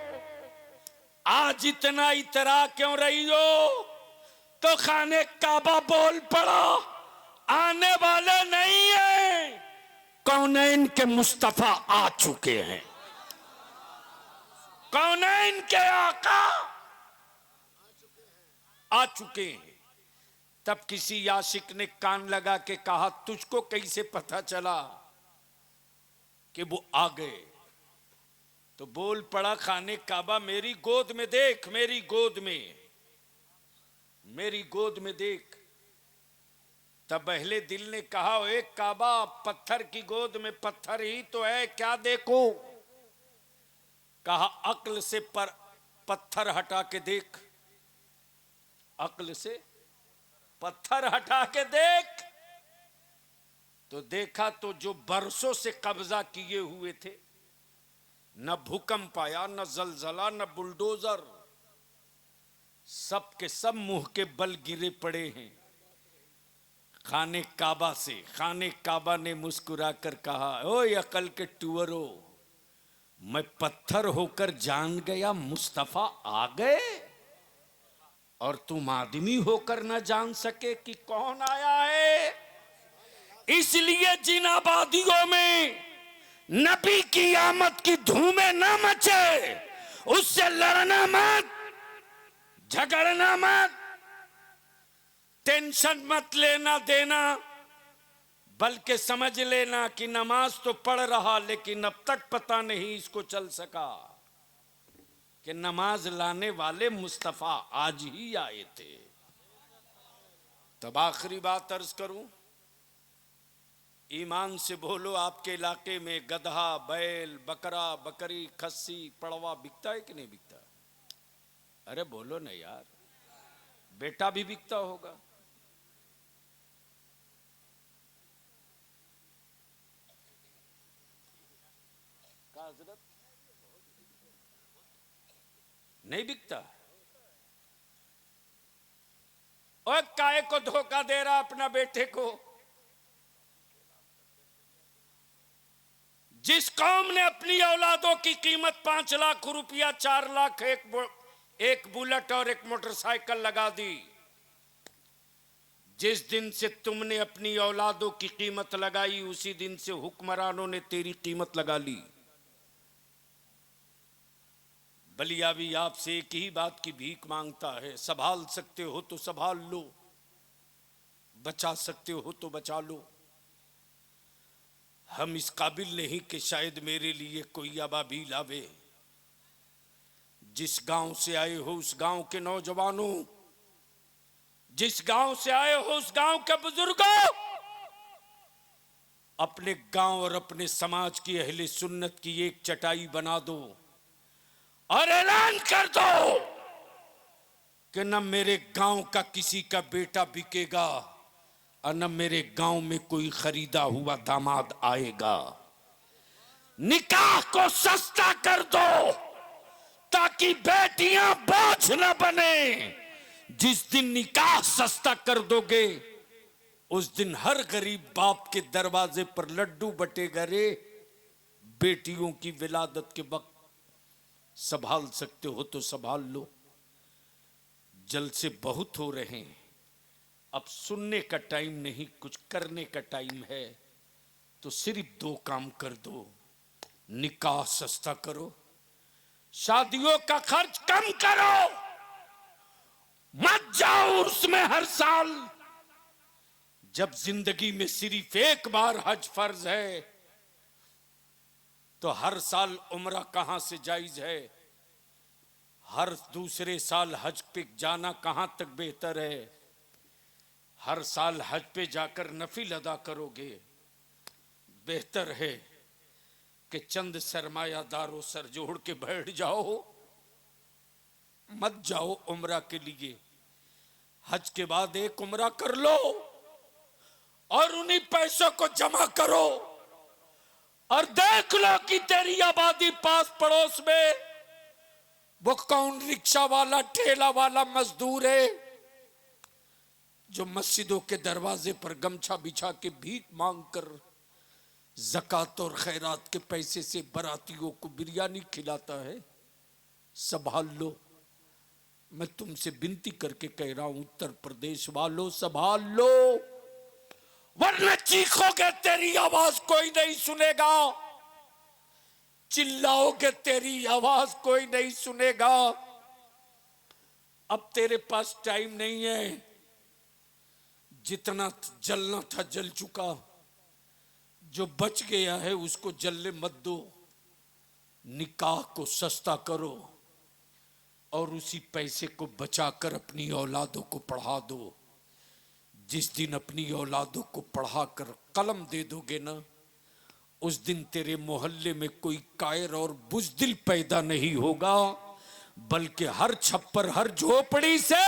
आज इतना इतरा क्यों रही हो? तो खाने काबा बोल पड़ा, आने वाले नहीं है, कौनैन के मुस्तफा आ चुके हैं, कौनैन के आका आ चुके हैं। तब किसी आशिक ने कान लगा के कहा, तुझको कैसे पता चला कि वो आ गए? तो बोल पड़ा खाने काबा, मेरी गोद में देख, मेरी गोद में, मेरी गोद में देख। तब अहले दिल ने कहा, ओए काबा, पत्थर की गोद में पत्थर ही तो है, क्या देखो? कहा, अक्ल से पर पत्थर हटा के देख, अक्ल से पत्थर हटा के देख। तो देखा तो जो बरसों से कब्जा किए हुए थे, न भूकंप आया, न जलजला, न बुलडोजर, सब के सब मुंह के बल गिरे पड़े हैं खाने काबा से। खाने काबा ने मुस्कुराकर कहा, ओए अकल के टुअरो, मैं पत्थर होकर जान गया मुस्तफा आ गए, और तुम आदमी होकर न जान सके कि कौन आया है। इसलिए जिन आबादियों में नबी की आमद की धूमें न मचे, उससे लड़ना मत, झगड़ना मत, टेंशन मत लेना देना, बल्कि समझ लेना कि नमाज तो पढ़ रहा, लेकिन अब तक पता नहीं इसको चल सका कि नमाज लाने वाले मुस्तफा आज ही आए थे। तब आखिरी बात अर्ज करूं, ईमान से बोलो, आपके इलाके में गधा, बैल, बकरा, बकरी, खस्सी, पड़वा बिकता है कि नहीं बिकता? अरे बोलो ना यार, बेटा भी बिकता होगा। का हजरत नहीं बिकता? और काय को धोखा दे रहा अपना बेटे को? जिस कौम ने अपनी औलादों की कीमत 5 लाख रुपया, 4 लाख एक बुलेट और एक मोटरसाइकिल लगा दी, जिस दिन से तुमने अपनी औलादों की कीमत लगाई, उसी दिन से हुक्मरानों ने तेरी कीमत लगा ली। बलिया भी आपसे एक ही बात की भीख मांगता है, संभाल सकते हो तो संभाल लो, बचा सकते हो तो बचा लो। हम इस काबिल नहीं कि शायद मेरे लिए कोई अबाबी लावे। जिस गांव से आए हो उस गांव के नौजवानों, जिस गांव से आए हो उस गांव के बुजुर्गों, अपने गांव और अपने समाज की अहले सुन्नत की एक चटाई बना दो और ऐलान कर दो कि न मेरे गांव का किसी का बेटा बिकेगा और न मेरे गांव में कोई खरीदा हुआ दामाद आएगा। निकाह को सस्ता कर दो ताकि बेटियां बोझ न बने। जिस दिन निकाह सस्ता कर दोगे, उस दिन हर गरीब बाप के दरवाजे पर लड्डू बटेगा रे, बेटियों की विलादत के वक्त संभाल सकते हो तो संभाल लो। जलसे बहुत हो रहे हैं, अब सुनने का टाइम नहीं, कुछ करने का टाइम है। तो सिर्फ 2 काम कर दो, निकाह सस्ता करो, शादियों का खर्च कम करो, मत जाओ उसमें हर साल। जब जिंदगी में सिर्फ एक बार हज फर्ज है तो हर साल उम्रा कहां से जायज है? हर दूसरे साल हज पे जाना कहां तक बेहतर है? हर साल हज पे जाकर नफिल अदा करोगे। बेहतर है कि चंद सरमायादारों सर जोड़ के बैठ जाओ, मत जाओ उम्रा के लिए। हज के बाद एक उम्रा कर लो और उन्हीं पैसों को जमा करो और देख लो कि तेरी आबादी पास पड़ोस में वो कौन रिक्शा वाला, ठेला वाला मजदूर है जो मस्जिदों के दरवाजे पर गमछा बिछा के भीख मांगकर ज़कात और खैरात के पैसे से बरातियों को बिरयानी खिलाता है। संभाल लो, मैं तुमसे विनती करके कह रहा हूं, उत्तर प्रदेश वालों संभाल लो, वरना चीखोगे तेरी आवाज कोई नहीं सुनेगा, चिल्लाओगे तेरी आवाज कोई नहीं सुनेगा। अब तेरे पास टाइम नहीं है, जितना जलना था जल चुका, जो बच गया है उसको जलने मत दो। निकाह को सस्ता करो और उसी पैसे को बचाकर अपनी औलादों को पढ़ा दो। जिस दिन अपनी औलादों को पढ़ाकर कलम दे दोगे ना, उस दिन तेरे मोहल्ले में कोई कायर और बुज़दिल पैदा नहीं होगा, बल्कि हर छप्पर, हर झोपड़ी से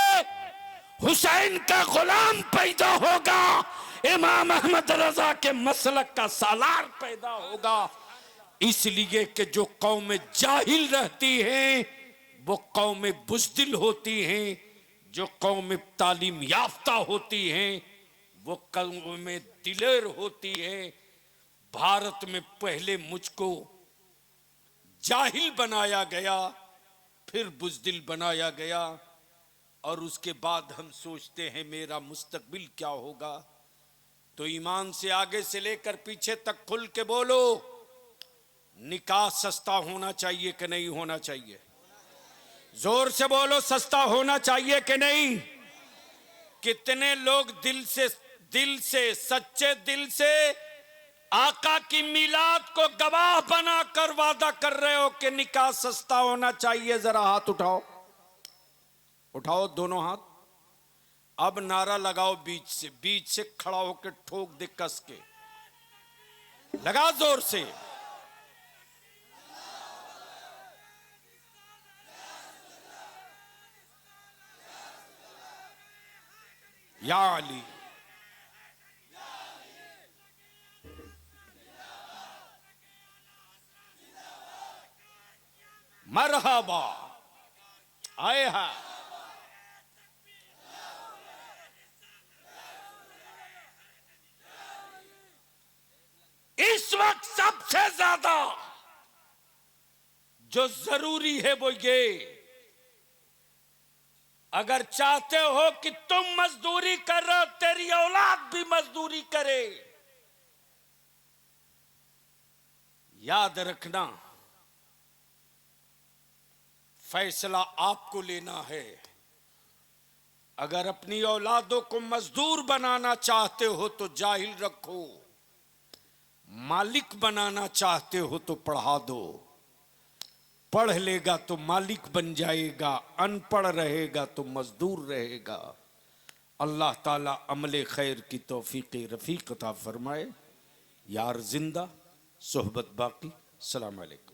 हुसैन का गुलाम पैदा होगा, इमाम अहमद रजा के मसलक का सालार पैदा होगा। इसलिए कि जो कौमें जाहिल रहती हैं वो कौमें बुज़दिल होती हैं, जो कौमें तालीम याफ्ता होती हैं वो कौमें दिलेर होती हैं। भारत में पहले मुझको जाहिल बनाया गया, फिर बुज़दिल बनाया गया, और उसके बाद हम सोचते हैं मेरा मुस्तकबिल क्या होगा। तो ईमान से आगे से लेकर पीछे तक खुल के बोलो, निकाह सस्ता होना चाहिए कि नहीं होना चाहिए? जोर से बोलो, सस्ता होना चाहिए कि नहीं? कितने लोग दिल से सच्चे दिल से आका की मिलाद को गवाह बनाकर वादा कर रहे हो कि निकाह सस्ता होना चाहिए? जरा हाथ उठाओ, उठाओ दोनों हाथ। अब नारा लगाओ, बीच से खड़ा होकर ठोक दे कस के, लगा जोर से। या अली, मरहबा, आए हा। इस वक्त सबसे ज्यादा जो जरूरी है वो ये, अगर चाहते हो कि तुम मजदूरी कर रहे हो, तेरी औलाद भी मजदूरी करे, याद रखना फैसला आपको लेना है। अगर अपनी औलादों को मजदूर बनाना चाहते हो तो जाहिल रखो, मालिक बनाना चाहते हो तो पढ़ा दो। पढ़ लेगा तो मालिक बन जाएगा, अनपढ़ रहेगा तो मजदूर रहेगा। अल्लाह ताला अमले खैर की तौफीक रफीक अता फरमाए। यार जिंदा, सोहबत बाकी। अस्सलाम वालेकुम।